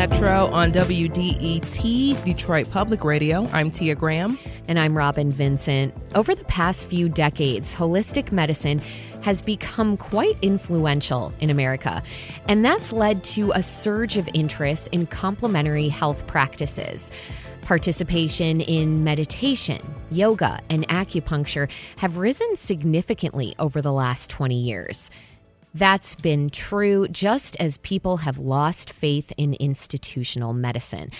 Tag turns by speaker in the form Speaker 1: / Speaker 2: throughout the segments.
Speaker 1: Metro on WDET, Detroit Public Radio. I'm Tia Graham.
Speaker 2: And I'm Robin Vincent. Over the past few decades, holistic medicine has become quite influential in America. And that's led to a surge of interest in complementary health practices. Participation in meditation, yoga, and acupuncture have risen significantly over the last 20 years. That's been true just as people have lost faith in institutional medicine.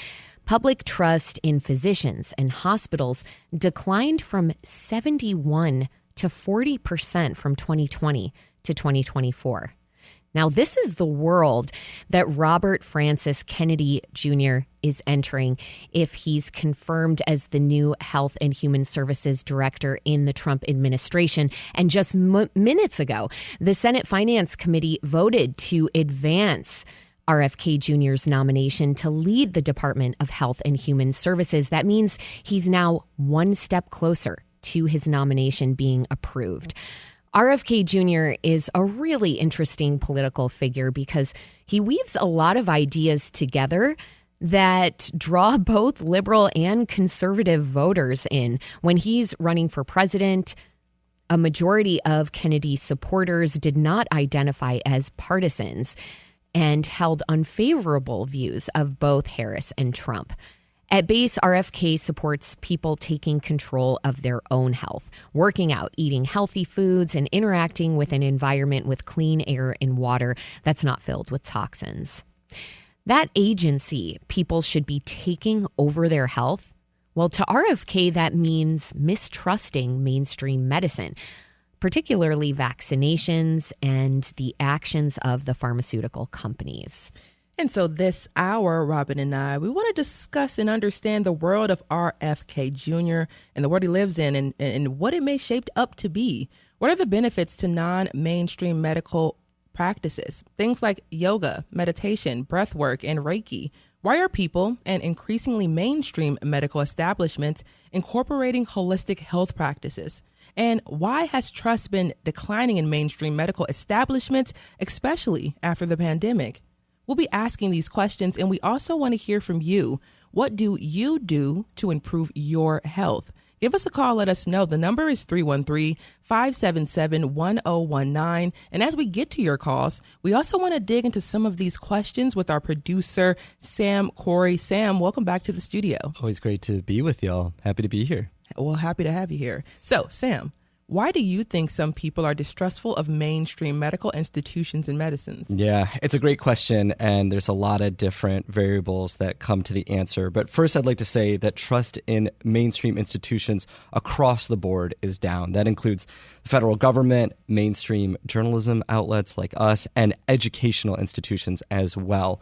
Speaker 2: Public trust in physicians and hospitals declined from 71 to 40% from 2020 to 2024. Now, this is the world that Robert Francis Kennedy Jr. is entering if he's confirmed as the new Health and Human Services Director in the Trump administration. And just minutes ago, the Senate Finance Committee voted to advance RFK Jr.'s nomination to lead the Department of Health and Human Services. That means he's now one step closer to his nomination being approved. RFK Jr. is a really interesting political figure because he weaves a lot of ideas together that draw both liberal and conservative voters in. When he's running for president, a majority of Kennedy's supporters did not identify as partisans and held unfavorable views of both Harris and Trump. At base, RFK supports people taking control of their own health, working out, eating healthy foods, and interacting with an environment with clean air and water that's not filled with toxins. That agency people should be taking over their health. Well, to RFK, that means mistrusting mainstream medicine, particularly vaccinations and the actions of the pharmaceutical companies.
Speaker 1: And so this hour, Robin and I, we want to discuss and understand the world of RFK Jr. and the world he lives in and what it may shape up to be. What are the benefits to non-mainstream medical practices? Things like yoga, meditation, breath work, and Reiki. Why are people and increasingly mainstream medical establishments incorporating holistic health practices? And why has trust been declining in mainstream medical establishments, especially after the pandemic? We'll be asking these questions, and we also want to hear from you. What do you do to improve your health? Give us a call. Let us know. The number is 313-577-1019. And as we get to your calls, we also want to dig into some of these questions with our producer, Sam Corey. Sam, welcome back to the studio.
Speaker 3: Always great to be with y'all. Happy to be here.
Speaker 1: Well, happy to have you here. So, Sam, why do you think some people are distrustful of mainstream medical institutions and medicines?
Speaker 3: Yeah, it's a great question, and there's a lot of different variables that come to the answer. But first, I'd like to say that trust in mainstream institutions across the board is down. That includes the federal government, mainstream journalism outlets like us, and educational institutions as well.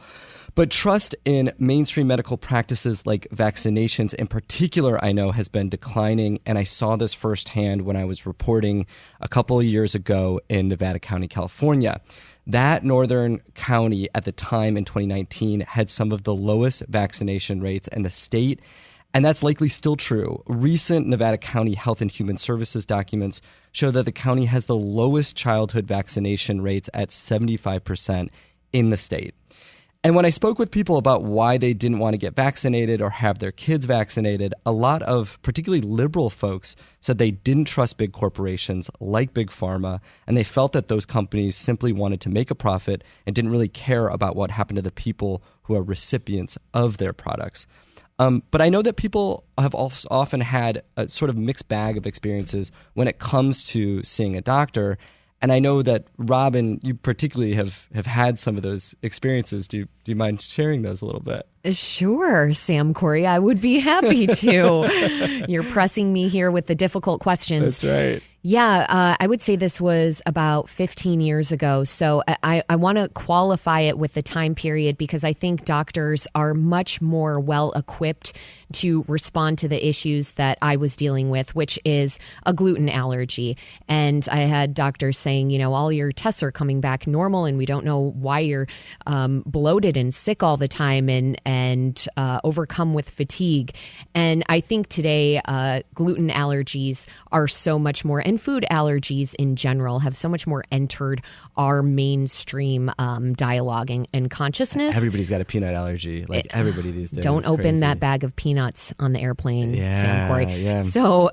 Speaker 3: But trust in mainstream medical practices like vaccinations in particular, I know, has been declining. And I saw this firsthand when I was reporting a couple of years ago in Nevada County, California. That northern county at the time in 2019 had some of the lowest vaccination rates in the state. And that's likely still true. Recent Nevada County Health and Human Services documents show that the county has the lowest childhood vaccination rates at 75% in the state. And when I spoke with people about why they didn't want to get vaccinated or have their kids vaccinated, a lot of particularly liberal folks said they didn't trust big corporations like Big Pharma, and they felt that those companies simply wanted to make a profit and didn't really care about what happened to the people who are recipients of their products. But I know that people have often had a sort of mixed bag of experiences when it comes to seeing a doctor. And I know that, Robin, you particularly have had some of those experiences. Do you mind sharing those a little bit?
Speaker 2: Sure, Sam Corey. I would be happy to. You're pressing me here with the difficult questions.
Speaker 3: That's right.
Speaker 2: Yeah, I would say this was about 15 years ago. So I want to qualify it with the time period because I think doctors are much more well equipped to respond to the issues that I was dealing with, which is a gluten allergy. And I had doctors saying, all your tests are coming back normal and we don't know why you're bloated and sick all the time. And and overcome with fatigue. And I think today gluten allergies are so much more, and food allergies in general have so much more entered our mainstream dialogue and consciousness.
Speaker 3: Everybody's got a peanut allergy, everybody these days.
Speaker 2: Don't open
Speaker 3: crazy.
Speaker 2: that bag of peanuts on the airplane, Sam Corey.
Speaker 3: Yeah.
Speaker 2: So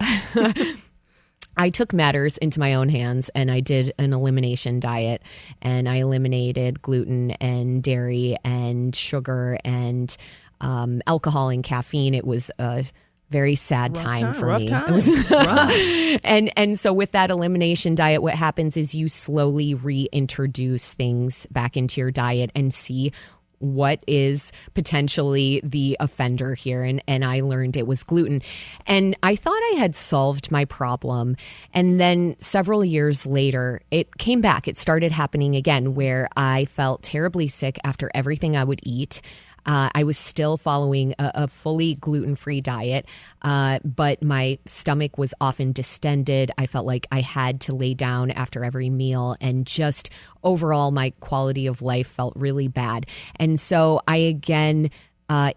Speaker 2: I took matters into my own hands and I did an elimination diet, and I eliminated gluten and dairy and sugar and alcohol and caffeine. It was a very sad time for me.
Speaker 1: Rough
Speaker 2: It was
Speaker 1: time.
Speaker 2: and so with that elimination diet, what happens is you slowly reintroduce things back into your diet and see what is potentially the offender here. And I learned it was gluten. And I thought I had solved my problem. And then several years later, it came back. It started happening again, where I felt terribly sick after everything I would eat. I was still following a fully gluten-free diet, but my stomach was often distended. I felt like I had to lay down after every meal, and just overall my quality of life felt really bad. And so I again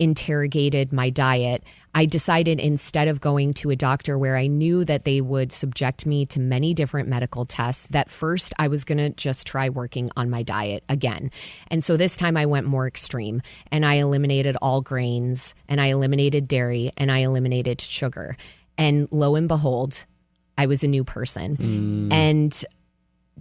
Speaker 2: interrogated my diet. I decided, instead of going to a doctor where I knew that they would subject me to many different medical tests, that first I was going to just try working on my diet again. And so this time I went more extreme, and I eliminated all grains, and I eliminated dairy, and I eliminated sugar. And lo and behold, I was a new person. And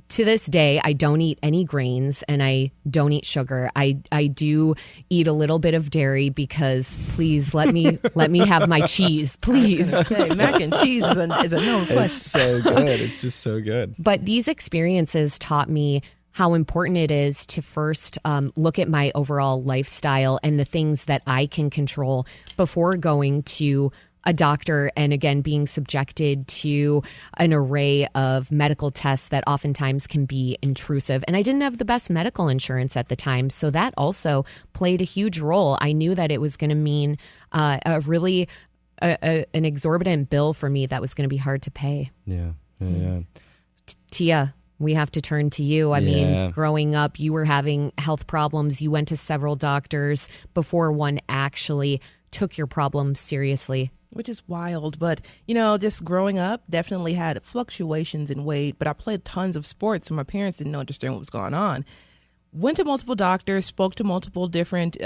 Speaker 2: to this day, I don't eat any grains and I don't eat sugar. I do eat a little bit of dairy because please let me have my cheese, please.
Speaker 1: Say, mac and cheese is a known question.
Speaker 3: It's so good. It's just so good.
Speaker 2: But these experiences taught me how important it is to first look at my overall lifestyle and the things that I can control before going to a doctor, and again, being subjected to an array of medical tests that oftentimes can be intrusive. And I didn't have the best medical insurance at the time, so that also played a huge role. I knew that it was going to mean an exorbitant bill for me that was going to be hard to pay.
Speaker 3: Yeah.
Speaker 2: Tia, we have to turn to you. I mean, growing up, you were having health problems. You went to several doctors before one actually took your problem seriously.
Speaker 1: Which is wild. But, just growing up, definitely had fluctuations in weight. But I played tons of sports, so my parents didn't understand what was going on. Went to multiple doctors, spoke to multiple different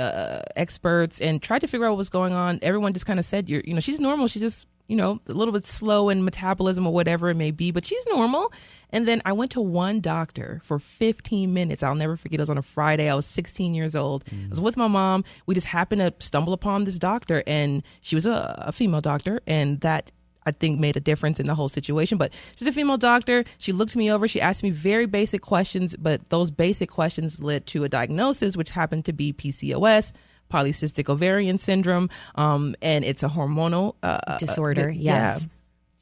Speaker 1: experts, and tried to figure out what was going on. Everyone just kind of said, she's normal. She's just, a little bit slow in metabolism or whatever it may be, but she's normal. And then I went to one doctor for 15 minutes. I'll never forget. It was on a Friday. I was 16 years old. I was with my mom. We just happened to stumble upon this doctor, and she was a female doctor, and that, I think, made a difference in the whole situation. But she's a female doctor. She looked me over. She asked me very basic questions, but those basic questions led to a diagnosis, which happened to be PCOS, polycystic ovarian syndrome, and it's a hormonal
Speaker 2: disorder. Yes.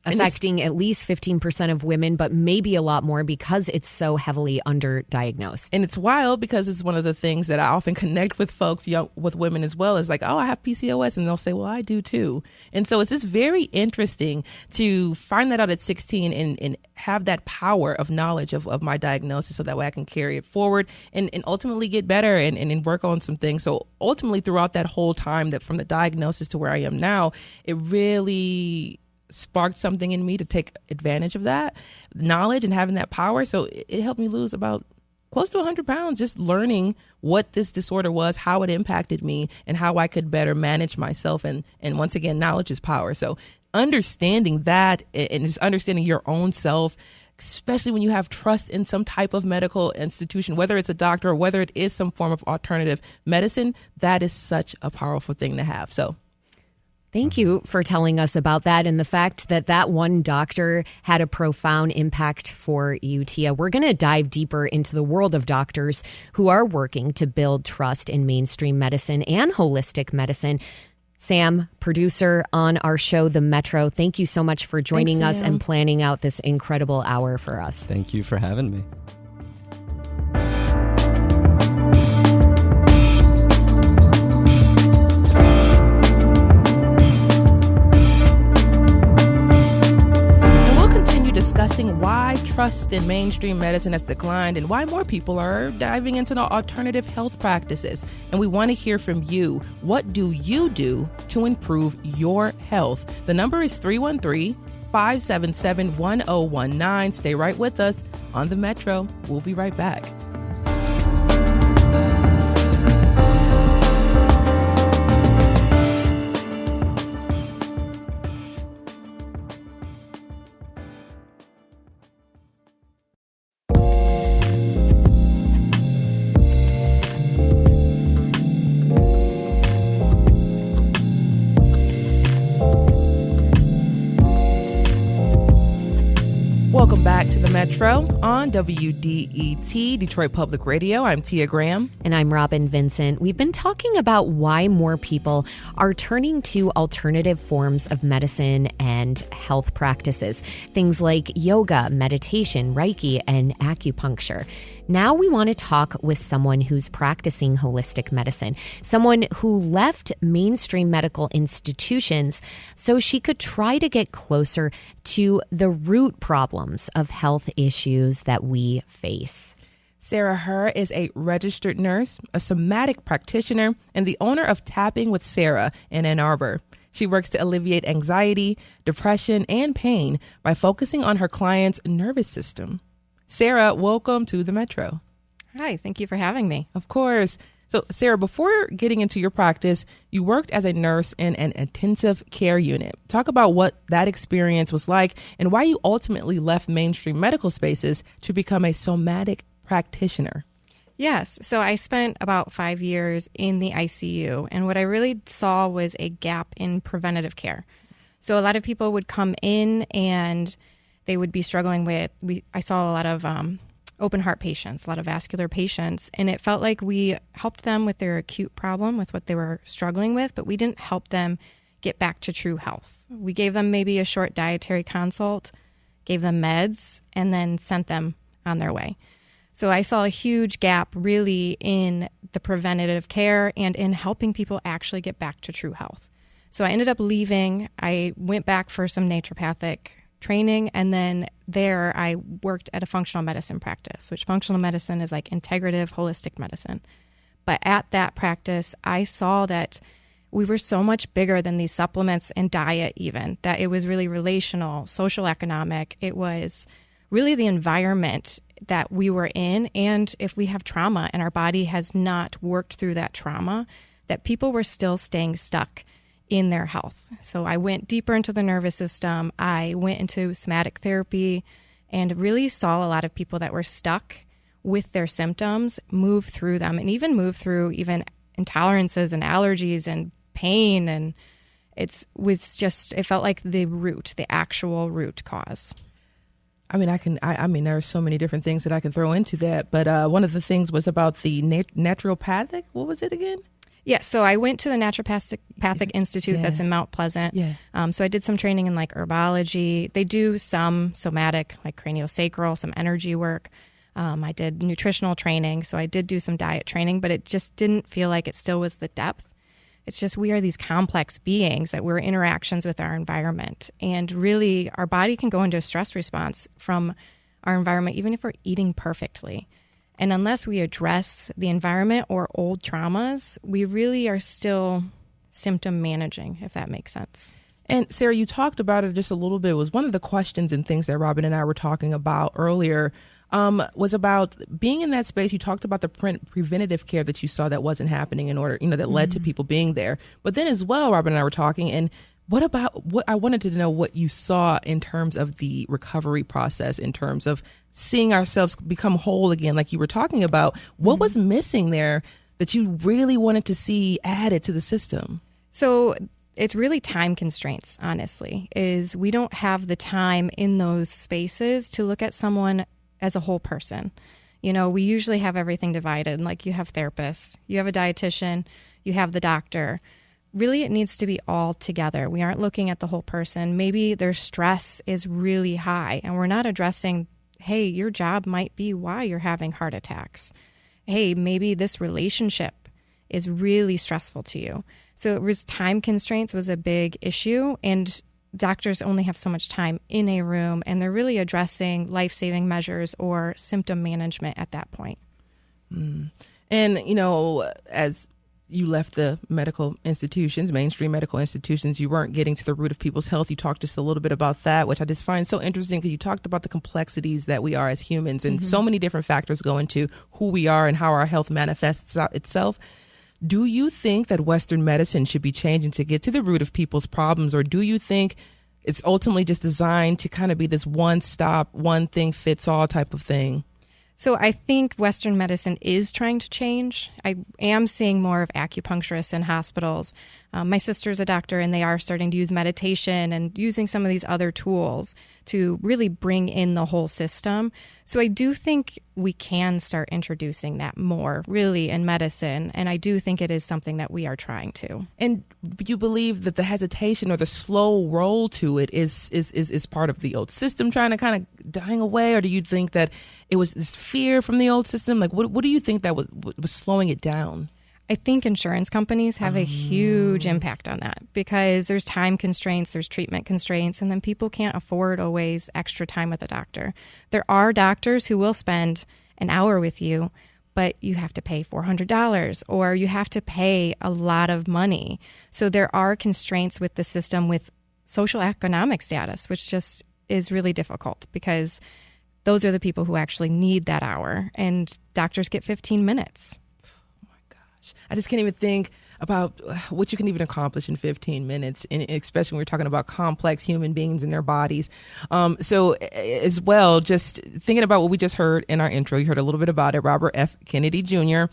Speaker 2: Affecting at least 15% of women, but maybe a lot more because it's so heavily underdiagnosed.
Speaker 1: And it's wild because it's one of the things that I often connect with folks, with women as well, is like, oh, I have PCOS. And they'll say, well, I do too. And so it's just very interesting to find that out at 16 and have that power of knowledge of my diagnosis, so that way I can carry it forward and ultimately get better and work on some things. So ultimately, throughout that whole time, that from the diagnosis to where I am now, it really sparked something in me to take advantage of that knowledge and having that power. So it helped me lose about close to 100 pounds, just learning what this disorder was, how it impacted me, and how I could better manage myself. And once again, knowledge is power. So understanding that and just understanding your own self, especially when you have trust in some type of medical institution, whether it's a doctor or whether it is some form of alternative medicine, that is such a powerful thing to have. So
Speaker 2: thank you for telling us about that and the fact that one doctor had a profound impact for you, Tia. We're going to dive deeper into the world of doctors who are working to build trust in mainstream medicine and holistic medicine. Sam, producer on our show, The Metro, thank you so much for joining us and planning out this incredible hour for us.
Speaker 3: Thank you for having me.
Speaker 1: discussing why why trust in mainstream medicine has declined and why more people are diving into the alternative health practices. And we want to hear from you. What do you do to improve your health? The number is 313-577-1019. Stay right with us on the Metro. We'll be right back. Welcome back to the Metro on WDET, Detroit Public Radio. I'm Tia Graham.
Speaker 2: And I'm Robin Vincent. We've been talking about why more people are turning to alternative forms of medicine and health practices, things like yoga, meditation, Reiki, and acupuncture. Now we want to talk with someone who's practicing holistic medicine, someone who left mainstream medical institutions so she could try to get closer to the root problems of health issues that we face.
Speaker 1: Sara Herr is a registered nurse, a somatic practitioner, and the owner of Tapping with Sara in Ann Arbor. She works to alleviate anxiety, depression, and pain by focusing on her clients' nervous system. Sara, welcome to the Metro.
Speaker 4: Hi, thank you for having me.
Speaker 1: Of course. So, Sara, before getting into your practice, you worked as a nurse in an intensive care unit. Talk about what that experience was like and why you ultimately left mainstream medical spaces to become a somatic practitioner.
Speaker 4: Yes, so I spent about 5 years in the ICU, and what I really saw was a gap in preventative care. So a lot of people would come in and they would be struggling with, I saw a lot of open heart patients, a lot of vascular patients, and it felt like we helped them with their acute problem, with what they were struggling with, but we didn't help them get back to true health. We gave them maybe a short dietary consult, gave them meds, and then sent them on their way. So I saw a huge gap really in the preventative care and in helping people actually get back to true health. So I ended up leaving. I went back for some naturopathic training, and then there I worked at a functional medicine practice, which functional medicine is like integrative, holistic medicine. But at that practice, I saw that we were so much bigger than these supplements and diet even, that it was really relational, social economic. It was really the environment that we were in, and if we have trauma and our body has not worked through that trauma, that people were still staying stuck in their health. So I went deeper into the nervous system. I went into somatic therapy and really saw a lot of people that were stuck with their symptoms move through them, and even move through even intolerances and allergies and pain. And it felt like the actual root cause.
Speaker 1: I mean, there are so many different things that I can throw into that, but one of the things was about the naturopathic. What was it again?
Speaker 4: Yeah, so I went to the Naturopathic Institute that's in Mount Pleasant.
Speaker 1: Yeah.
Speaker 4: So I did some training in like herbology. They do some somatic, like craniosacral, some energy work. I did nutritional training, so I did do some diet training, but it just didn't feel like it still was the depth. It's just we are these complex beings that we're interactions with our environment. And really, our body can go into a stress response from our environment, even if we're eating perfectly. And unless we address the environment or old traumas, we really are still symptom managing, if that makes sense.
Speaker 1: And Sara, you talked about it just a little bit. It was one of the questions and things that Robin and I were talking about earlier, was about being in that space. You talked about the preventative care that you saw that wasn't happening in order, that led to people being there. But then as well, Robin and I were talking, and what I wanted to know what you saw in terms of the recovery process, in terms of seeing ourselves become whole again, like you were talking about. What was missing there that you really wanted to see added to the system?
Speaker 4: So it's really time constraints, honestly, is we don't have the time in those spaces to look at someone as a whole person. We usually have everything divided, like you have therapists, you have a dietitian, you have the doctor. Really, it needs to be all together. We aren't looking at the whole person. Maybe their stress is really high and we're not addressing, hey, your job might be why you're having heart attacks. Hey, maybe this relationship is really stressful to you. So it was time constraints was a big issue. And doctors only have so much time in a room, and they're really addressing life-saving measures or symptom management at that point.
Speaker 1: And, as you left the medical institutions, mainstream medical institutions, you weren't getting to the root of people's health. You talked just a little bit about that, which I just find so interesting because you talked about the complexities that we are as humans, and so many different factors go into who we are and how our health manifests itself. Do you think that Western medicine should be changing to get to the root of people's problems, or do you think it's ultimately just designed to kind of be this one-stop, one-thing-fits-all type of thing?
Speaker 4: So I think Western medicine is trying to change. I am seeing more of acupuncturists in hospitals. My sister's a doctor, and they are starting to use meditation and using some of these other tools to really bring in the whole system. So I do think we can start introducing that more, really, in medicine. And I do think it is something that we are trying to.
Speaker 1: And you believe that the hesitation or the slow roll to it is part of the old system trying to kind of dying away? Or do you think that it was this fear from the old system? Like, what do you think that was slowing it down?
Speaker 4: I think insurance companies have a huge impact on that because there's time constraints, there's treatment constraints, and then people can't afford always extra time with a doctor. There are doctors who will spend an hour with you, but you have to pay $400 or you have to pay a lot of money. So there are constraints with the system with social economic status, which just is really difficult because those are the people who actually need that hour, and doctors get 15 minutes.
Speaker 1: I just can't even think about what you can even accomplish in 15 minutes, and especially when we're talking about complex human beings and their bodies. So as well, just thinking about what we just heard in our intro, you heard a little bit about it. Robert F. Kennedy Jr.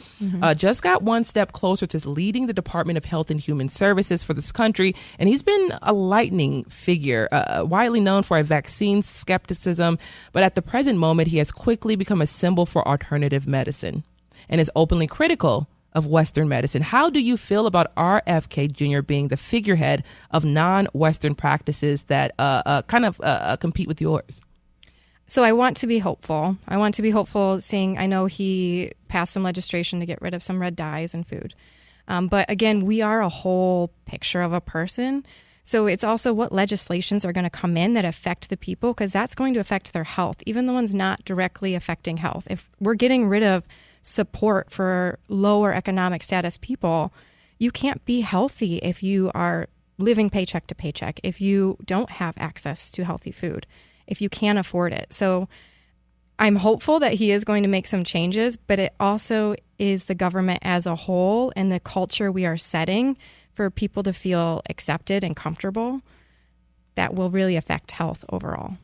Speaker 1: Just got one step closer to leading the Department of Health and Human Services for this country, and he's been a lightning figure, widely known for a vaccine skepticism, but at the present moment, he has quickly become a symbol for alternative medicine and is openly critical of Western medicine. How do you feel about RFK Jr. being the figurehead of non-Western practices that compete with yours?
Speaker 4: So I want to be hopeful. I know he passed some legislation to get rid of some red dyes in food. But again, we are a whole picture of a person. So it's also what legislations are going to come in that affect the people, because that's going to affect their health, even the ones not directly affecting health. If we're getting rid of support for lower economic status people, you can't be healthy if you are living paycheck to paycheck, if you don't have access to healthy food, if you can't afford it. So I'm hopeful that he is going to make some changes, but it also is the government as a whole and the culture we are setting for people to feel accepted and comfortable that will really affect health overall.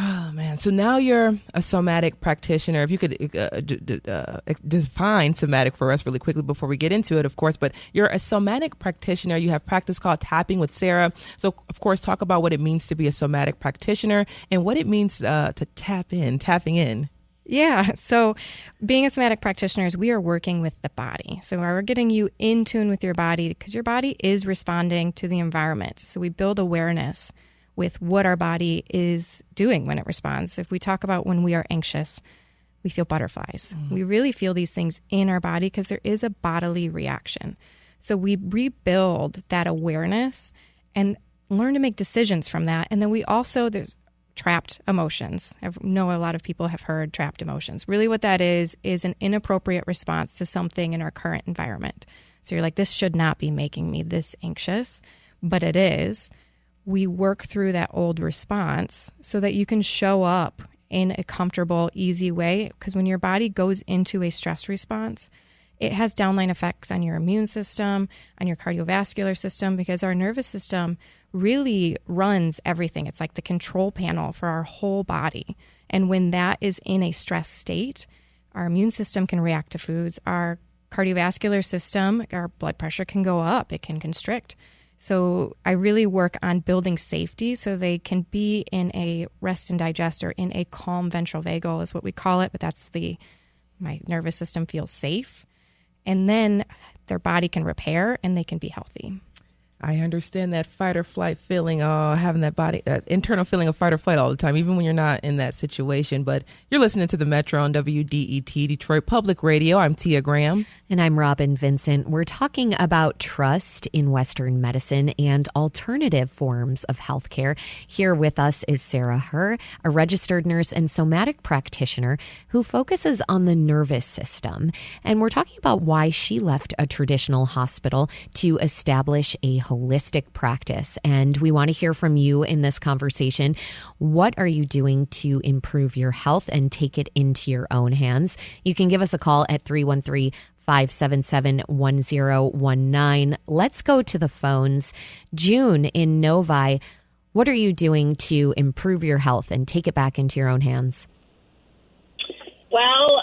Speaker 1: Oh, man. So now you're a somatic practitioner. If you could define somatic for us really quickly before we get into it, of course, but you're a somatic practitioner. You have practice called Tapping with Sara. So, of course, talk about what it means to be a somatic practitioner and what it means to tapping in.
Speaker 4: Yeah. So being a somatic practitioner is we are working with the body. So we're getting you in tune with your body because your body is responding to the environment. So we build awareness with what our body is doing when it responds. If we talk about when we are anxious, we feel butterflies. We really feel these things in our body because there is a bodily reaction. So we rebuild that awareness and learn to make decisions from that. And then we also, there's trapped emotions. I know a lot of people have heard trapped emotions. Really what that is an inappropriate response to something in our current environment. So you're like, this should not be making me this anxious, but it is. We work through that old response so that you can show up in a comfortable, easy way. Because when your body goes into a stress response, it has downline effects on your immune system, on your cardiovascular system, because our nervous system really runs everything. It's like the control panel for our whole body. And when that is in a stress state, our immune system can react to foods. Our cardiovascular system, our blood pressure can go up. It can constrict. So I really work on building safety so they can be in a rest and digest, or in a calm ventral vagal is what we call it. But that's my nervous system feels safe. And then their body can repair and they can be healthy.
Speaker 1: I understand that fight or flight feeling, having that internal feeling of fight or flight all the time, even when you're not in that situation. But you're listening to the Metro on WDET, Detroit Public Radio. I'm Tia Graham.
Speaker 2: And I'm Robin Vincent. We're talking about trust in Western medicine and alternative forms of healthcare. Here with us is Sara Herr, a registered nurse and somatic practitioner who focuses on the nervous system. And we're talking about why she left a traditional hospital to establish a holistic practice. And we want to hear from you in this conversation. What are you doing to improve your health and take it into your own hands? You can give us a call at 313-577-1019. Let's go to the phones. June in Novi, what are you doing to improve your health and take it back into your own hands?
Speaker 5: Well,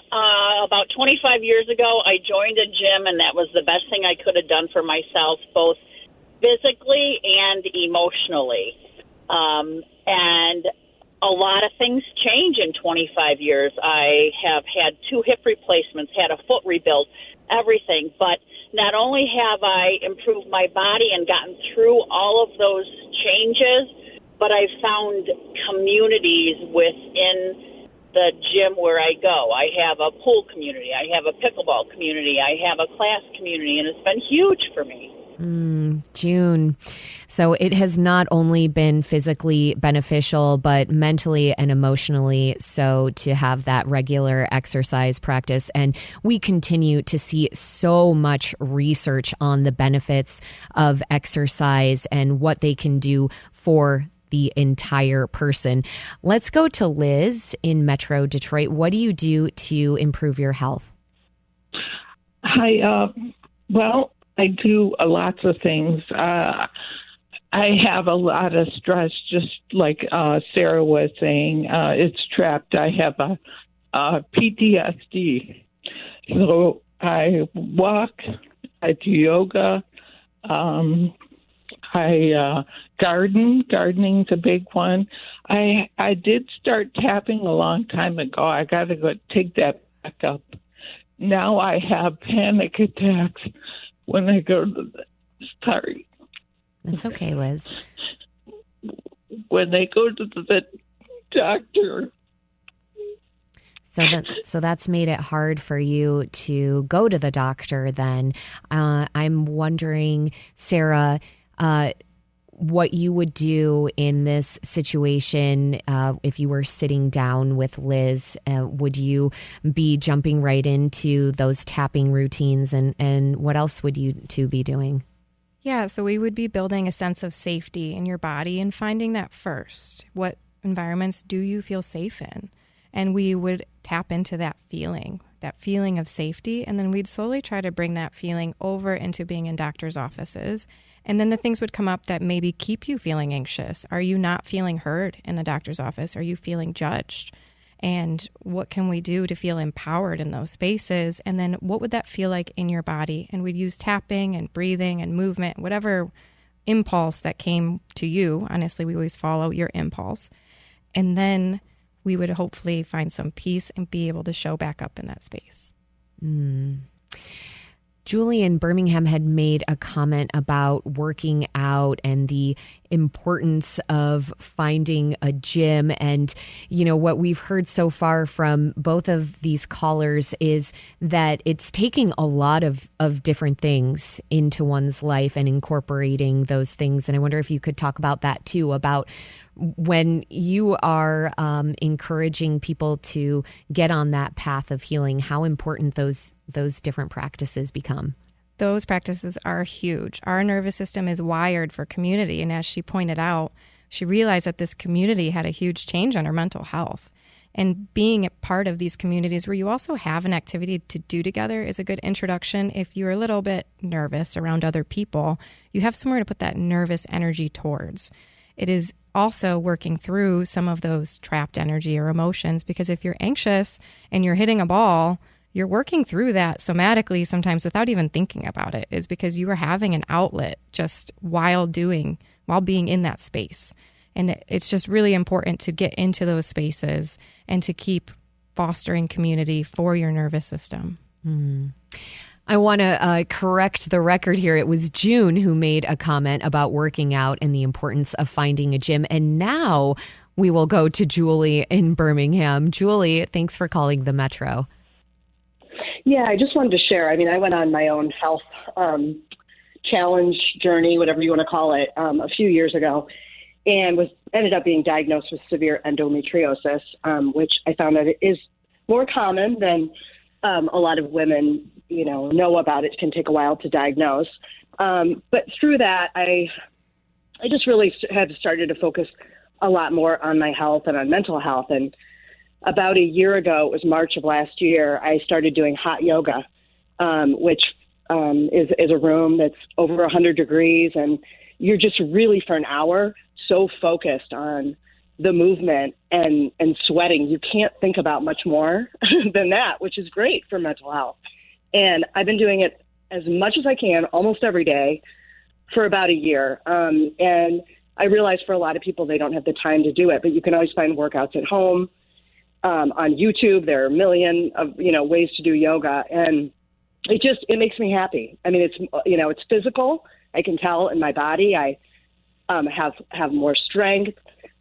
Speaker 5: about 25 years ago, I joined a gym, and that was the best thing I could have done for myself, both physically and emotionally. And a lot of things change in 25 years. I have had 2 hip replacements, had a foot rebuilt, everything. But not only have I improved my body and gotten through all of those changes, but I've found communities within the gym where I go. I have a pool community. I have a pickleball community. I have a class community, and it's been huge for me.
Speaker 2: June. So it has not only been physically beneficial, but mentally and emotionally so to have that regular exercise practice. And we continue to see so much research on the benefits of exercise and what they can do for the entire person. Let's go to Liz in Metro Detroit. What do you do to improve your health?
Speaker 6: Hi. Well, I do lots of things. I have a lot of stress, just like Sarah was saying. It's trapped. I have a PTSD. So I walk, I do yoga, I garden. Gardening's a big one. I did start tapping a long time ago. I got to go take that back up. Now I have panic attacks when I go to sorry.
Speaker 2: That's okay, Liz.
Speaker 6: When they go to the doctor.
Speaker 2: So that's made it hard for you to go to the doctor then. I'm wondering, Sarah, what you would do in this situation if you were sitting down with Liz. Would you be jumping right into those tapping routines, and what else would you two be doing?
Speaker 4: Yeah, so we would be building a sense of safety in your body and finding that first. What environments do you feel safe in? And we would tap into that feeling of safety, and then we'd slowly try to bring that feeling over into being in doctors' offices. And then the things would come up that maybe keep you feeling anxious. Are you not feeling heard in the doctor's office? Are you feeling judged? And what can we do to feel empowered in those spaces? And then what would that feel like in your body? And we'd use tapping and breathing and movement, whatever impulse that came to you. Honestly, we always follow your impulse. And then we would hopefully find some peace and be able to show back up in that space.
Speaker 2: Julie in Birmingham had made a comment about working out and the importance of finding a gym. And, you know, what we've heard so far from both of these callers is that it's taking a lot of different things into one's life and incorporating those things. And I wonder if you could talk about that too, about when you are encouraging people to get on that path of healing, how important those different practices become.
Speaker 4: Those practices are huge. Our nervous system is wired for community. And as she pointed out, she realized that this community had a huge change on her mental health. And being a part of these communities where you also have an activity to do together is a good introduction. If you're a little bit nervous around other people, you have somewhere to put that nervous energy towards. It is also working through some of those trapped energy or emotions, because if you're anxious and you're hitting a ball, you're working through that somatically sometimes without even thinking about it, is because you are having an outlet just while being in that space. And it's just really important to get into those spaces and to keep fostering community for your nervous system.
Speaker 2: I want to correct the record here. It was June who made a comment about working out and the importance of finding a gym. And now we will go to Julie in Birmingham. Julie, thanks for calling the Metro.
Speaker 7: Yeah, I just wanted to share. I mean, I went on my own health challenge journey, whatever you want to call it, a few years ago, and ended up being diagnosed with severe endometriosis, which I found that it is more common than a lot of women, know about. It can take a while to diagnose. But through that, I just really have started to focus a lot more on my health and on mental health. And about a year ago, it was March of last year, I started doing hot yoga, which is a room that's over 100 degrees. And you're just really for an hour so focused on the movement and sweating. You can't think about much more than that, which is great for mental health. And I've been doing it as much as I can almost every day for about a year. And I realize for a lot of people, they don't have the time to do it, but you can always find workouts at home. On YouTube, there are a million of, ways to do yoga. And it makes me happy. I mean, it's physical. I can tell in my body. I have more strength.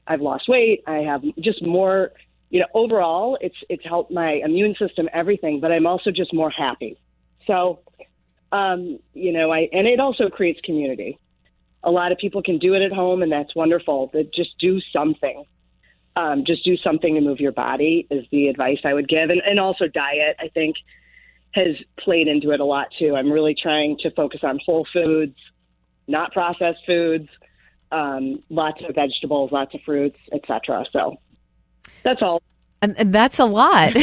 Speaker 7: I've lost weight. I have just more, overall it's helped my immune system, everything, but I'm also just more happy. So, and it also creates community. A lot of people can do it at home, and that's wonderful, but just do something. Just do something to move your body is the advice I would give. And also diet, I think, has played into it a lot too. I'm really trying to focus on whole foods, not processed foods, lots of vegetables, lots of fruits, etc. So that's all.
Speaker 2: That's a lot.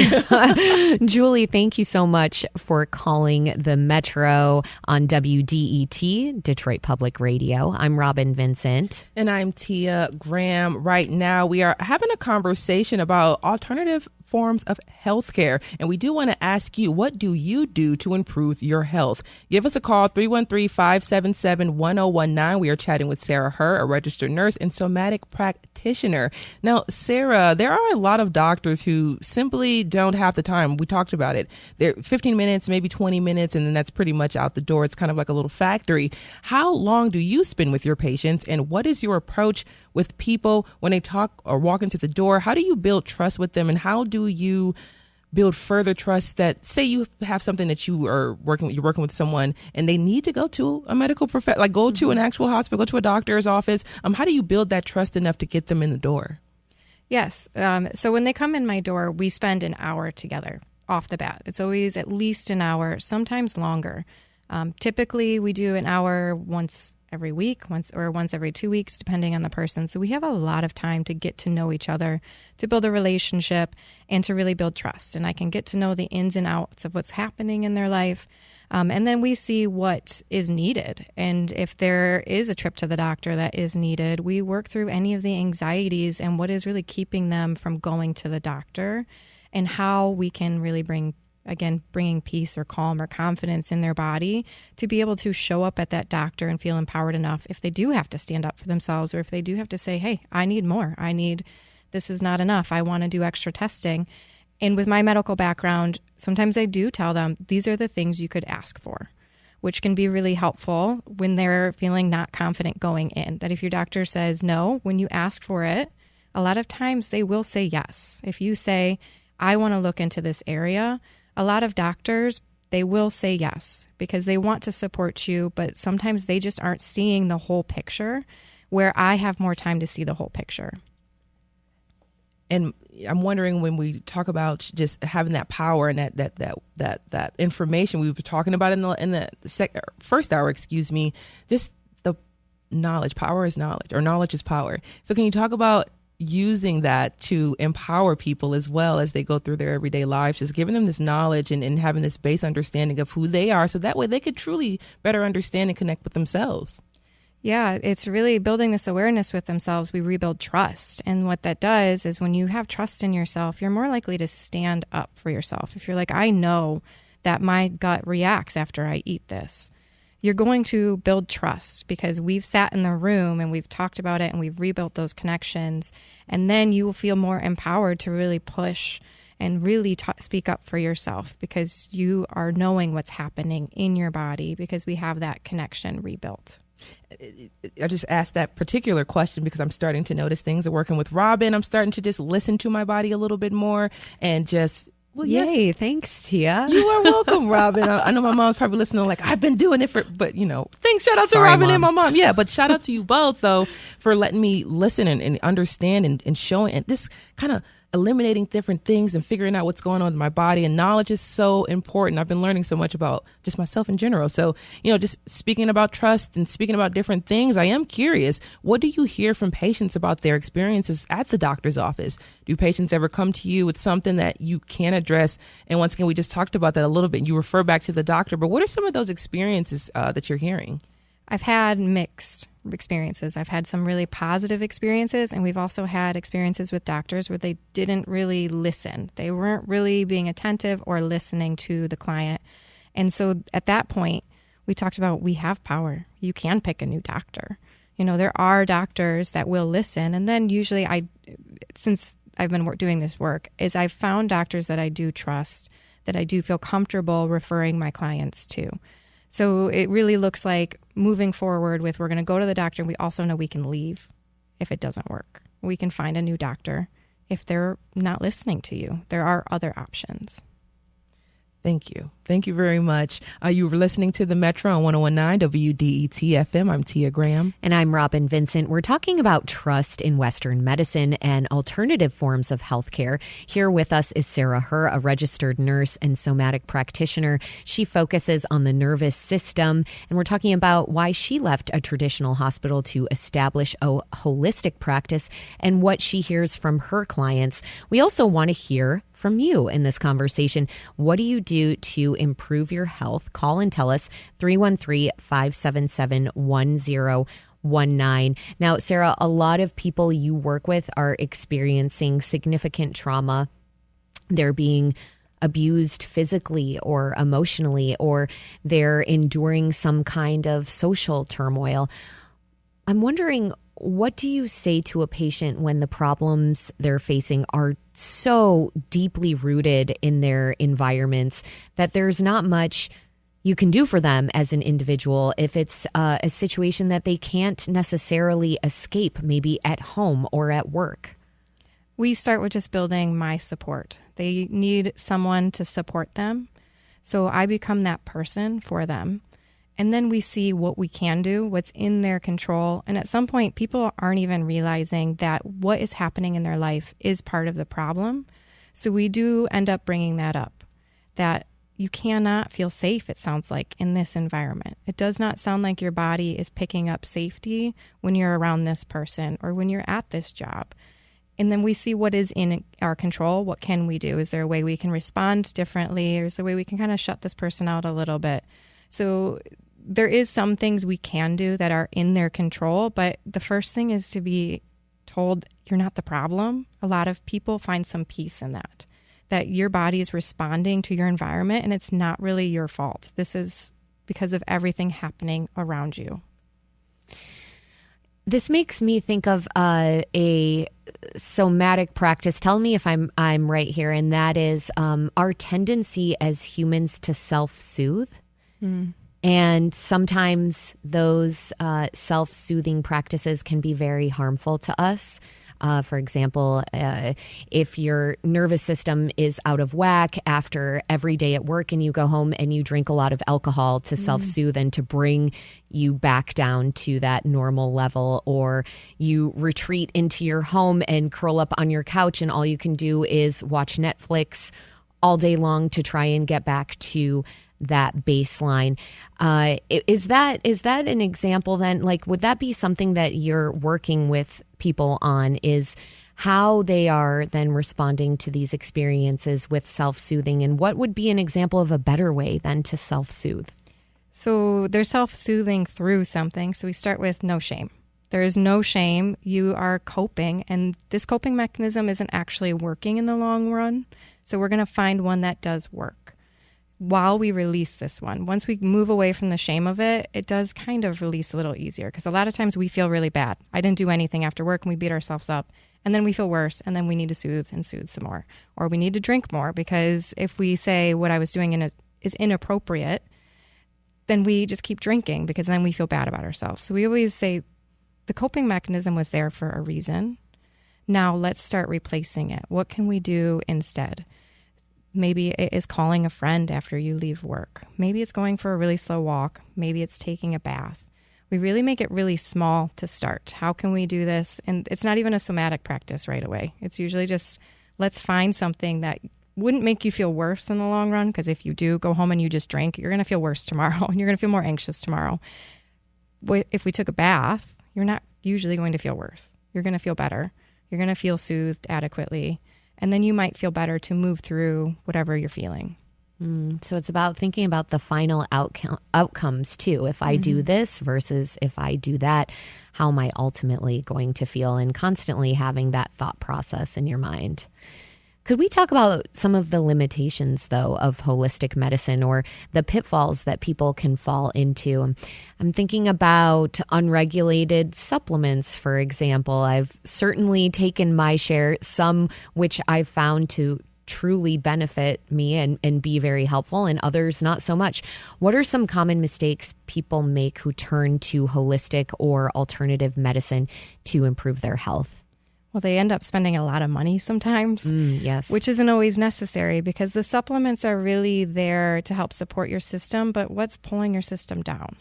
Speaker 2: Julie, thank you so much for calling the Metro on WDET, Detroit Public Radio. I'm Robin Vincent.
Speaker 1: And I'm Tia Graham. Right now, we are having a conversation about alternative forms of healthcare. And we do want to ask you, what do you do to improve your health? Give us a call, 313-577-1019. We are chatting with Sara Herr, a registered nurse and somatic practitioner. Now, Sara, there are a lot of doctors who simply don't have the time. We talked about it. They're 15 minutes, maybe 20 minutes, and then that's pretty much out the door. It's kind of like a little factory. How long do you spend with your patients, and what is your approach with people when they talk or walk into the door? How do you build trust with them, and how do you build further trust that, say you have something that you're working with someone and they need to go to a medical professional, like go to an actual hospital, go to a doctor's office. How do you build that trust enough to get them in the door?
Speaker 4: Yes. So when they come in my door, we spend an hour together off the bat. It's always at least an hour, sometimes longer. Typically, we do an hour once every week, once every 2 weeks, depending on the person. So we have a lot of time to get to know each other, to build a relationship, and to really build trust. And I can get to know the ins and outs of what's happening in their life. And then we see what is needed. And if there is a trip to the doctor that is needed, we work through any of the anxieties and what is really keeping them from going to the doctor, and how we can really bringing peace or calm or confidence in their body to be able to show up at that doctor and feel empowered enough if they do have to stand up for themselves, or if they do have to say, hey, I need more. This is not enough. I want to do extra testing. And with my medical background, sometimes I do tell them these are the things you could ask for, which can be really helpful when they're feeling not confident going in. That if your doctor says no, when you ask for it, a lot of times they will say yes. If you say, I want to look into this area, a lot of doctors, they will say yes because they want to support you, but sometimes they just aren't seeing the whole picture, where I have more time to see the whole picture.
Speaker 1: And I'm wondering, when we talk about just having that power and that information we were talking about in the first hour, just the knowledge. Power is knowledge, or knowledge is power. So can you talk about using that to empower people as well as they go through their everyday lives, just giving them this knowledge and having this base understanding of who they are, so that way they could truly better understand and connect with themselves?
Speaker 4: Yeah, it's really building this awareness with themselves. We rebuild trust. And what that does is, when you have trust in yourself, you're more likely to stand up for yourself. If you're like, I know that my gut reacts after I eat this, you're going to build trust because we've sat in the room and we've talked about it and we've rebuilt those connections. And then you will feel more empowered to really push and really speak up for yourself, because you are knowing what's happening in your body, because we have that connection rebuilt.
Speaker 1: I just asked that particular question because I'm starting to notice things. Working with Robin, I'm starting to just listen to my body a little bit more and just, well,
Speaker 2: Yay,
Speaker 1: yes.
Speaker 2: thanks, Tia.
Speaker 1: You are welcome, Robin. I know my mom's probably listening like, I've been doing it but thanks. Shout out to
Speaker 3: Sorry,
Speaker 1: Robin
Speaker 3: Mom.
Speaker 1: and my mom. Yeah, but shout out to you both, though, for letting me listen and understand and showing and this kind of eliminating different things and figuring out what's going on in my body. And knowledge is so important. I've been learning so much about just myself in general. So, just speaking about trust and speaking about different things, I am curious, what do you hear from patients about their experiences at the doctor's office? Do patients ever come to you with something that you can't address? And once again, we just talked about that a little bit. You refer back to the doctor, but what are some of those experiences that you're hearing?
Speaker 4: I've had mixed experiences. I've had some really positive experiences, and we've also had experiences with doctors where they didn't really listen. They weren't really being attentive or listening to the client. And so at that point, we talked about we have power. You can pick a new doctor. There are doctors that will listen. And then usually since I've been doing this work, is I've found doctors that I do trust, that I do feel comfortable referring my clients to. So it really looks like moving forward with, we're going to go to the doctor, and we also know we can leave if it doesn't work. We can find a new doctor if they're not listening to you. There are other options.
Speaker 1: Thank you. Thank you very much. You were listening to the Metro on 101.9 WDET FM. I'm Tia Graham.
Speaker 2: And I'm Robin Vincent. We're talking about trust in Western medicine and alternative forms of healthcare. Here with us is Sara Herr, a registered nurse and somatic practitioner. She focuses on the nervous system, and we're talking about why she left a traditional hospital to establish a holistic practice and what she hears from her clients. We also want to hear from you in this conversation. What do you do to improve your health? Call and tell us, 313-577-1019. Now, Sara, a lot of people you work with are experiencing significant trauma. They're being abused physically or emotionally, or they're enduring some kind of social turmoil. I'm wondering, what do you say to a patient when the problems they're facing are so deeply rooted in their environments that there's not much you can do for them as an individual if it's a situation that they can't necessarily escape, maybe at home or at work?
Speaker 4: We start with just building my support. They need someone to support them. So I become that person for them. And then we see what we can do, what's in their control. And at some point, people aren't even realizing that what is happening in their life is part of the problem. So we do end up bringing that up, that you cannot feel safe, it sounds like, in this environment. It does not sound like your body is picking up safety when you're around this person or when you're at this job. And then we see what is in our control. What can we do? Is there a way we can respond differently? Or is there a way we can kind of shut this person out a little bit? So there is some things we can do that are in their control, but the first thing is to be told you're not the problem. A lot of people find some peace in that your body is responding to your environment and it's not really your fault. This is because of everything happening around you.
Speaker 2: This makes me think of a somatic practice. Tell me if I'm right here, and that is our tendency as humans to self-soothe. And sometimes those self-soothing practices can be very harmful to us. For example, if your nervous system is out of whack after every day at work and you go home and you drink a lot of alcohol to self-soothe and to bring you back down to that normal level, or you retreat into your home and curl up on your couch and all you can do is watch Netflix all day long to try and get back to that baseline. Is that an example then? Like, would that be something that you're working with people on, is how they are then responding to these experiences with self-soothing? And what would be an example of a better way then to self-soothe?
Speaker 4: So they're self-soothing through something. So we start with no shame. There is no shame. You are coping, and this coping mechanism isn't actually working in the long run. So we're going to find one that does work. while we release this one, once we move away from the shame of it, it does kind of release a little easier, because a lot of times we feel really bad. I didn't do anything after work, and we beat ourselves up, and then we feel worse, and then we need to soothe some more, or we need to drink more, because if we say what I was doing is inappropriate, then we just keep drinking, because then we feel bad about ourselves. So we always say the coping mechanism was there for a reason. Now let's start replacing it. What can we do instead? Maybe it is calling a friend after you leave work. Maybe it's going for a really slow walk. Maybe it's taking a bath. We really make it really small to start. How can we do this? And it's not even a somatic practice right away. It's usually just, let's find something that wouldn't make you feel worse in the long run, because if you do go home and you just drink, you're going to feel worse tomorrow, and you're going to feel more anxious tomorrow. If we took a bath, you're not usually going to feel worse. You're going to feel better. You're going to feel soothed adequately. And then you might feel better to move through whatever you're feeling.
Speaker 2: So it's about thinking about the final outcomes too. If I do this versus if I do that, how am I ultimately going to feel? And constantly having that thought process in your mind. Could we talk about some of the limitations, though, of holistic medicine, or the pitfalls that people can fall into? I'm thinking about unregulated supplements, for example. I've certainly taken my share, some which I've found to truly benefit me and be very helpful, and others not so much. What are some common mistakes people make who turn to holistic or alternative medicine to improve their health?
Speaker 4: Well, they end up spending a lot of money sometimes,
Speaker 2: yes,
Speaker 4: which isn't always necessary, because the supplements are really there to help support your system, but what's pulling your system down?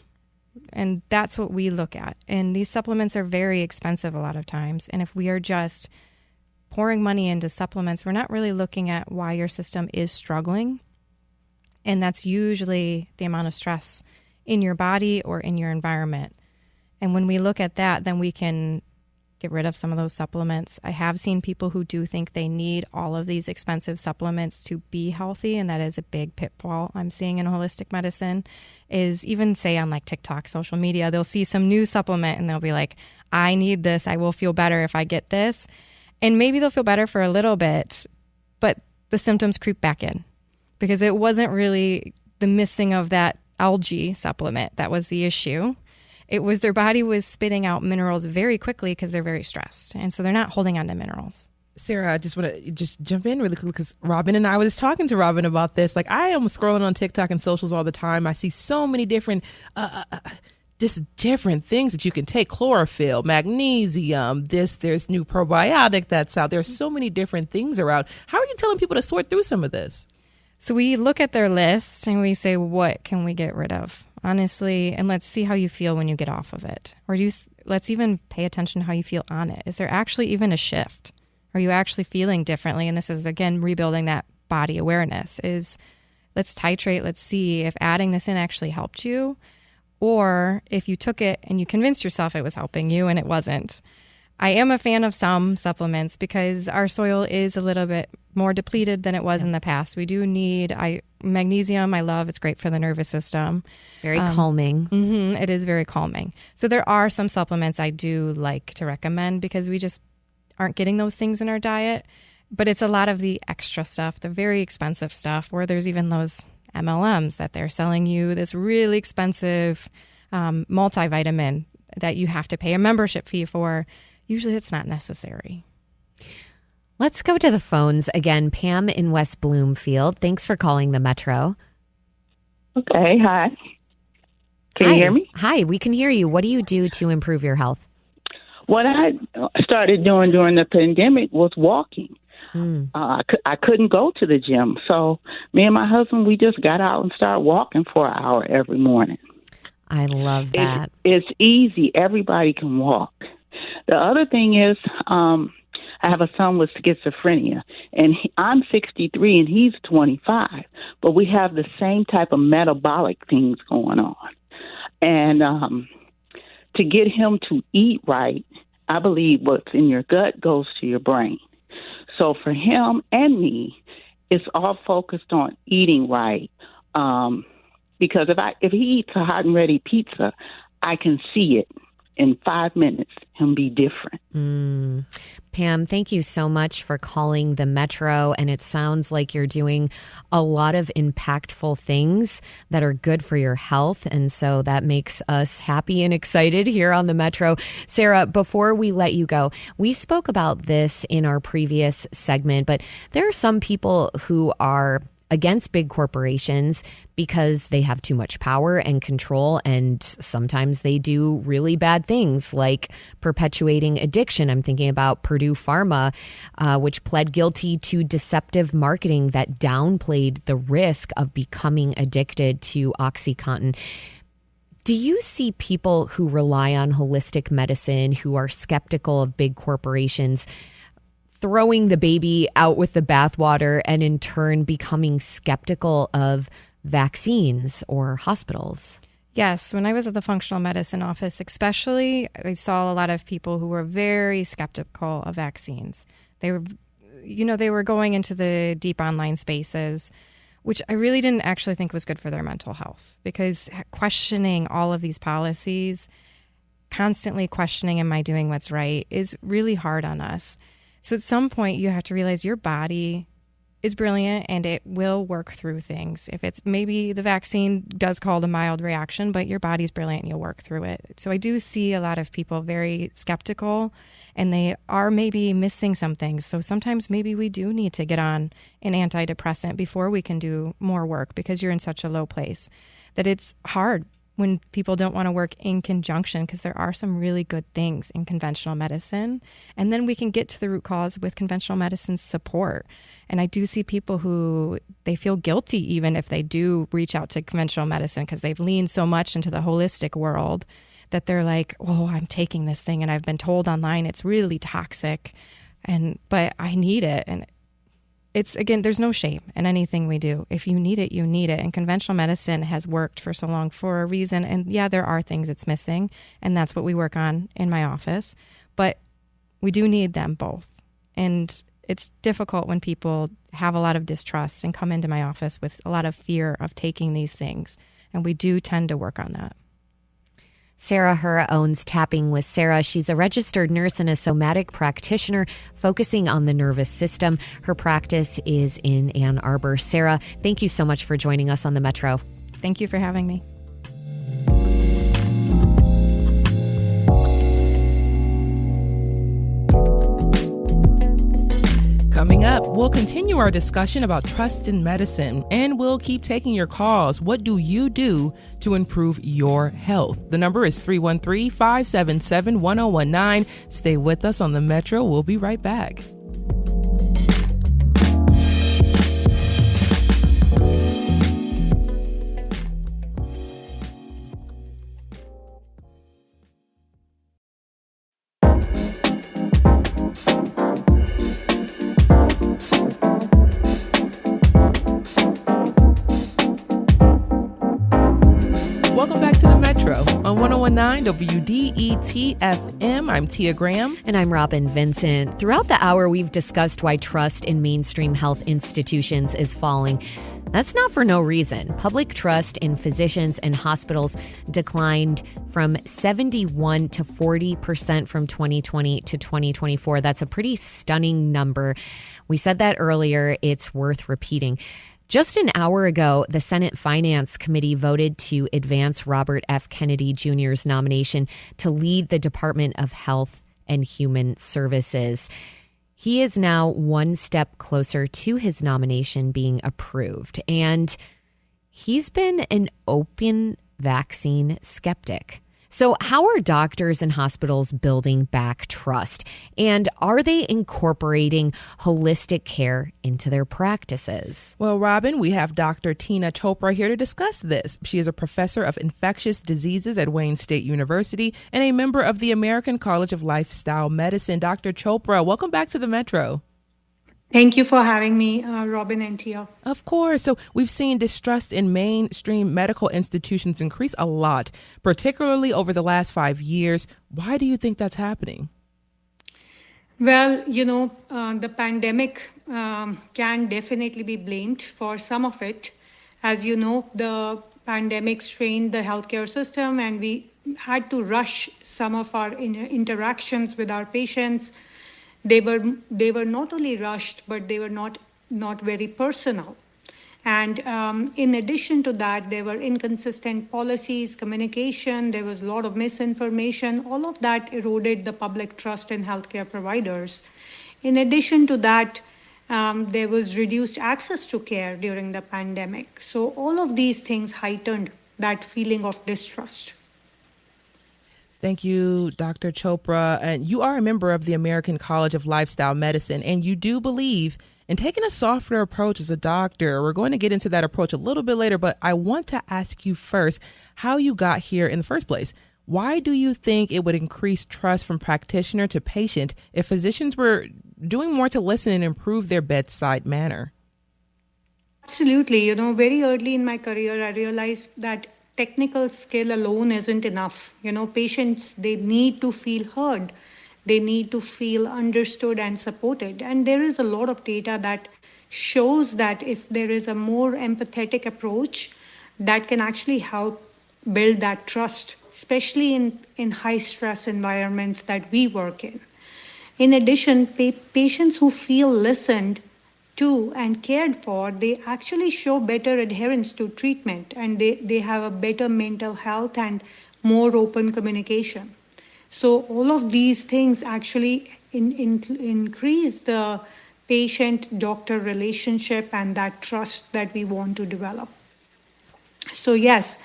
Speaker 4: And that's what we look at. And these supplements are very expensive a lot of times. And if we are just pouring money into supplements, we're not really looking at why your system is struggling. And that's usually the amount of stress in your body or in your environment. And when we look at that, then we can get rid of some of those supplements. I have seen people who do think they need all of these expensive supplements to be healthy, and that is a big pitfall I'm seeing in holistic medicine. Is even say on like TikTok, social media, they'll see some new supplement and they'll be like, I need this, I will feel better if I get this. And maybe they'll feel better for a little bit, but the symptoms creep back in, because it wasn't really the missing of that algae supplement that was the issue. It was their body was spitting out minerals very quickly because they're very stressed. And so they're not holding on to minerals.
Speaker 1: Sarah, I just want to just jump in really quickly, because Robin and I was talking to Robin about this. Like, I am scrolling on TikTok and socials all the time. I see so many different just different things that you can take. Chlorophyll, magnesium, there's new probiotic that's out. There's so many different things around. How are you telling people to sort through some of this?
Speaker 4: So we look at their list and we say, what can we get rid of? Honestly, and let's see how you feel when you get off of it. Or let's even pay attention to how you feel on it. Is there actually even a shift? Are you actually feeling differently? And this is, again, rebuilding that body awareness. Let's titrate. Let's see if adding this in actually helped you, or if you took it and you convinced yourself it was helping you and it wasn't. I am a fan of some supplements because our soil is a little bit more depleted than it was in the past. We do need magnesium. I love it's great for the nervous system.
Speaker 2: Very calming.
Speaker 4: It is very calming. So there are some supplements I do like to recommend because we just aren't getting those things in our diet. But it's a lot of the extra stuff, the very expensive stuff, where there's even those MLMs that they're selling you this really expensive multivitamin that you have to pay a membership fee for. Usually it's not necessary.
Speaker 2: Let's go to the phones again. Pam in West Bloomfield. Thanks for calling the Metro.
Speaker 8: Okay, hi. Can you hear me?
Speaker 2: Hi, we can hear you. What do you do to improve your health?
Speaker 8: What I started doing during the pandemic was walking. I couldn't go to the gym, so me and my husband, we just got out and started walking for an hour every morning.
Speaker 2: I love that.
Speaker 8: It's easy. Everybody can walk. The other thing is I have a son with schizophrenia, and I'm 63 and he's 25, but we have the same type of metabolic things going on. And to get him to eat right, I believe what's in your gut goes to your brain. So for him and me, it's all focused on eating right. Because if he eats a hot and ready pizza, I can see it in 5 minutes him be different.
Speaker 2: Pam, thank you so much for calling the Metro. And it sounds like you're doing a lot of impactful things that are good for your health. And so that makes us happy and excited here on the Metro. Sara, before we let you go, we spoke about this in our previous segment, but there are some people who are against big corporations because they have too much power and control, and sometimes they do really bad things like perpetuating addiction. I'm thinking about Purdue Pharma, which pled guilty to deceptive marketing that downplayed the risk of becoming addicted to OxyContin. Do you see people who rely on holistic medicine, who are skeptical of big corporations, throwing the baby out with the bathwater and in turn becoming skeptical of vaccines or hospitals?
Speaker 4: Yes, when I was at the functional medicine office, especially, I saw a lot of people who were very skeptical of vaccines. They were going into the deep online spaces, which I really didn't actually think was good for their mental health, because questioning all of these policies, constantly questioning, am I doing what's right, is really hard on us. So at some point, you have to realize your body is brilliant and it will work through things. If it's maybe the vaccine does cause a mild reaction, but your body's brilliant and you'll work through it. So I do see a lot of people very skeptical, and they are maybe missing some things. So sometimes maybe we do need to get on an antidepressant before we can do more work, because you're in such a low place that it's hard when people don't want to work in conjunction, because there are some really good things in conventional medicine. And then we can get to the root cause with conventional medicine's support. And I do see people who, they feel guilty even if they do reach out to conventional medicine, because they've leaned so much into the holistic world that they're like, oh, I'm taking this thing and I've been told online it's really toxic, but I need it. And it's, again, there's no shame in anything we do. If you need it, you need it. And conventional medicine has worked for so long for a reason. And yeah, there are things it's missing, and that's what we work on in my office. But we do need them both. And it's difficult when people have a lot of distrust and come into my office with a lot of fear of taking these things. And we do tend to work on that.
Speaker 2: Sara Herr owns Tapping with Sara. She's a registered nurse and a somatic practitioner focusing on the nervous system. Her practice is in Ann Arbor. Sara, thank you so much for joining us on the Metro.
Speaker 4: Thank you for having me.
Speaker 1: Coming up, we'll continue our discussion about trust in medicine, and we'll keep taking your calls. What do you do to improve your health? The number is 313-577-1019. Stay with us on the Metro. We'll be right back. On 1019 WDET FM, I'm Tia Graham.
Speaker 2: And I'm Robin Vincent. Throughout the hour, we've discussed why trust in mainstream health institutions is falling. That's not for no reason. Public trust in physicians and hospitals declined from 71 to 40% from 2020 to 2024. That's a pretty stunning number. We said that earlier. It's worth repeating. Just an hour ago, the Senate Finance Committee voted to advance Robert F. Kennedy Jr.'s nomination to lead the Department of Health and Human Services. He is now one step closer to his nomination being approved, and he's been an open vaccine skeptic. So how are doctors and hospitals building back trust? And are they incorporating holistic care into their practices?
Speaker 1: Well, Robin, we have Dr. Teena Chopra here to discuss this. She is a professor of infectious diseases at Wayne State University and a member of the American College of Lifestyle Medicine. Dr. Chopra, welcome back to the Metro.
Speaker 9: Thank you for having me, Robin and Tia.
Speaker 1: Of course. So we've seen distrust in mainstream medical institutions increase a lot, particularly over the last 5 years. Why do you think that's happening?
Speaker 9: Well, the pandemic can definitely be blamed for some of it. As you know, the pandemic strained the healthcare system, and we had to rush some of our interactions with our patients. they were not only rushed, but they were not very personal. And in addition to that, there were inconsistent policies, communication, there was a lot of misinformation. All of that eroded the public trust in healthcare providers. In addition to that, there was reduced access to care during the pandemic. So all of these things heightened that feeling of distrust.
Speaker 1: Thank you, Dr. Chopra. And you are a member of the American College of Lifestyle Medicine, and you do believe in taking a softer approach as a doctor. We're going to get into that approach a little bit later, but I want to ask you first how you got here in the first place. Why do you think it would increase trust from practitioner to patient if physicians were doing more to listen and improve their bedside manner?
Speaker 9: Absolutely. Very early in my career, I realized that technical skill alone isn't enough. Patients, they need to feel heard. They need to feel understood and supported. And there is a lot of data that shows that if there is a more empathetic approach, that can actually help build that trust, especially in high stress environments that we work in. In addition, patients who feel listened to and cared for, they actually show better adherence to treatment, and they have a better mental health and more open communication. So all of these things actually increase the patient-doctor relationship and that trust that we want to develop. So yes,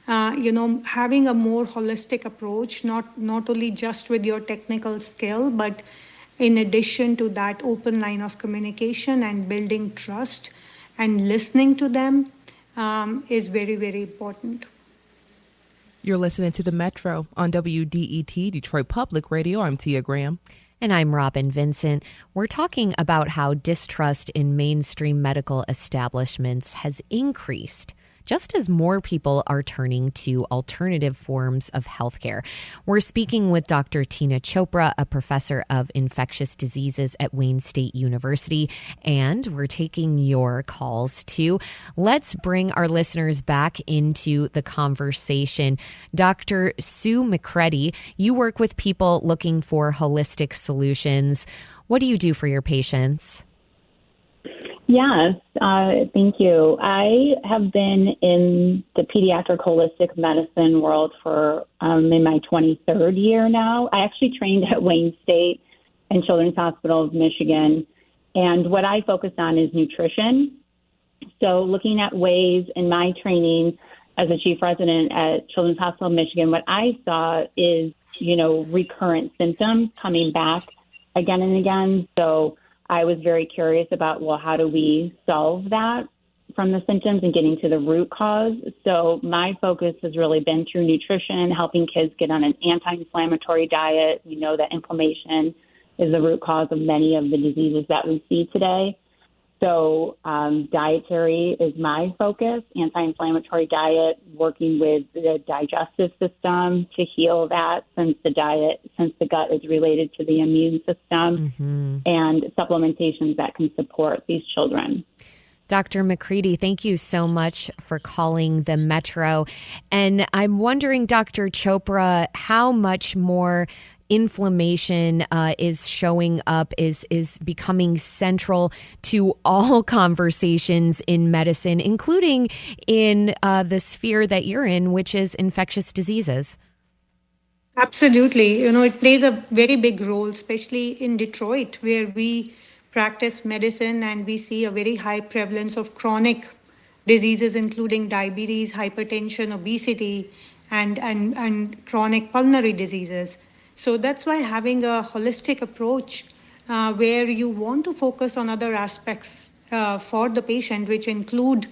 Speaker 9: having a more holistic approach, not only just with your technical skill, but in addition to that open line of communication and building trust and listening to them is very, very important.
Speaker 1: You're listening to The Metro on WDET, Detroit Public Radio. I'm Tia Graham.
Speaker 2: And I'm Robin Vincent. We're talking about how distrust in mainstream medical establishments has increased just as more people are turning to alternative forms of healthcare. We're speaking with Dr. Teena Chopra, a professor of infectious diseases at Wayne State University, and we're taking your calls too. Let's bring our listeners back into the conversation. Dr. Sue McCready, you work with people looking for holistic solutions. What do you do for your patients?
Speaker 10: Yes, thank you. I have been in the pediatric holistic medicine world for in my 23rd year now. I actually trained at Wayne State and Children's Hospital of Michigan, and what I focus on is nutrition. So looking at ways in my training as a chief resident at Children's Hospital of Michigan, what I saw is, recurrent symptoms coming back again and again. So I was very curious about, how do we solve that from the symptoms and getting to the root cause? So my focus has really been through nutrition, helping kids get on an anti-inflammatory diet. We know that inflammation is the root cause of many of the diseases that we see today. So dietary is my focus, anti-inflammatory diet, working with the digestive system to heal that since the gut is related to the immune system, and supplementations that can support these children.
Speaker 2: Dr. McCready, thank you so much for calling the Metro. And I'm wondering, Dr. Chopra, how much more inflammation is showing up, is becoming central to all conversations in medicine, including in the sphere that you're in, which is infectious diseases.
Speaker 9: Absolutely. It plays a very big role, especially in Detroit, where we practice medicine and we see a very high prevalence of chronic diseases, including diabetes, hypertension, obesity, and chronic pulmonary diseases. So that's why having a holistic approach where you want to focus on other aspects for the patient, which include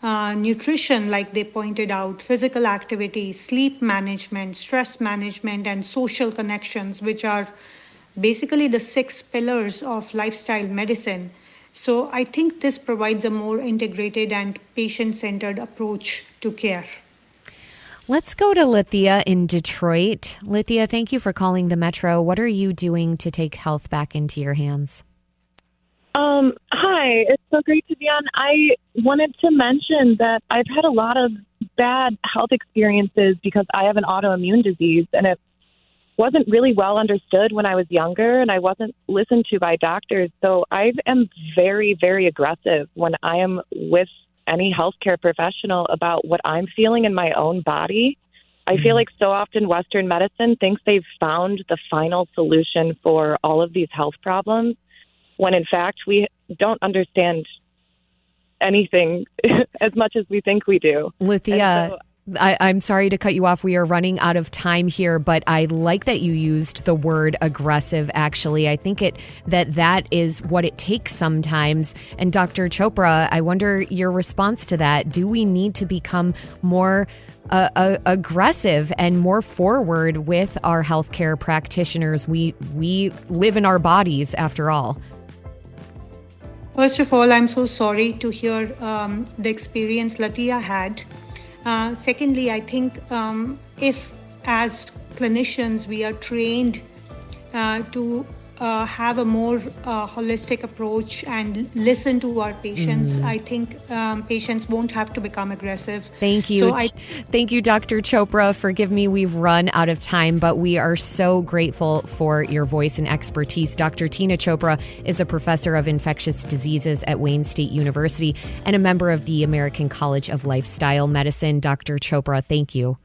Speaker 9: nutrition, like they pointed out, physical activity, sleep management, stress management, and social connections, which are basically the 6 pillars of lifestyle medicine. So I think this provides a more integrated and patient-centered approach to care.
Speaker 2: Let's go to Lithia in Detroit. Lithia, thank you for calling the Metro. What are you doing to take health back into your hands?
Speaker 11: Hi, it's so great to be on. I wanted to mention that I've had a lot of bad health experiences because I have an autoimmune disease, and wasn't really well understood when I was younger, and I wasn't listened to by doctors. So I am very, very aggressive when I am with any healthcare professional about what I'm feeling in my own body. I feel like so often Western medicine thinks they've found the final solution for all of these health problems, when in fact we don't understand anything as much as we think we do.
Speaker 2: Lithia, I'm sorry to cut you off. We are running out of time here, but I like that you used the word aggressive, actually. I think that is what it takes sometimes. And Dr. Chopra, I wonder your response to that. Do we need to become more aggressive and more forward with our healthcare practitioners? We live in our bodies, after all.
Speaker 9: First of all, I'm so sorry to hear the experience Latia had. Secondly, I think if as clinicians we are trained to have a more holistic approach and listen to our patients, I think patients won't have to become aggressive.
Speaker 2: Thank you. Thank you, Dr. Chopra. Forgive me, we've run out of time, but we are so grateful for your voice and expertise. Dr. Teena Chopra is a professor of infectious diseases at Wayne State University and a member of the American College of Lifestyle Medicine. Dr. Chopra, thank you.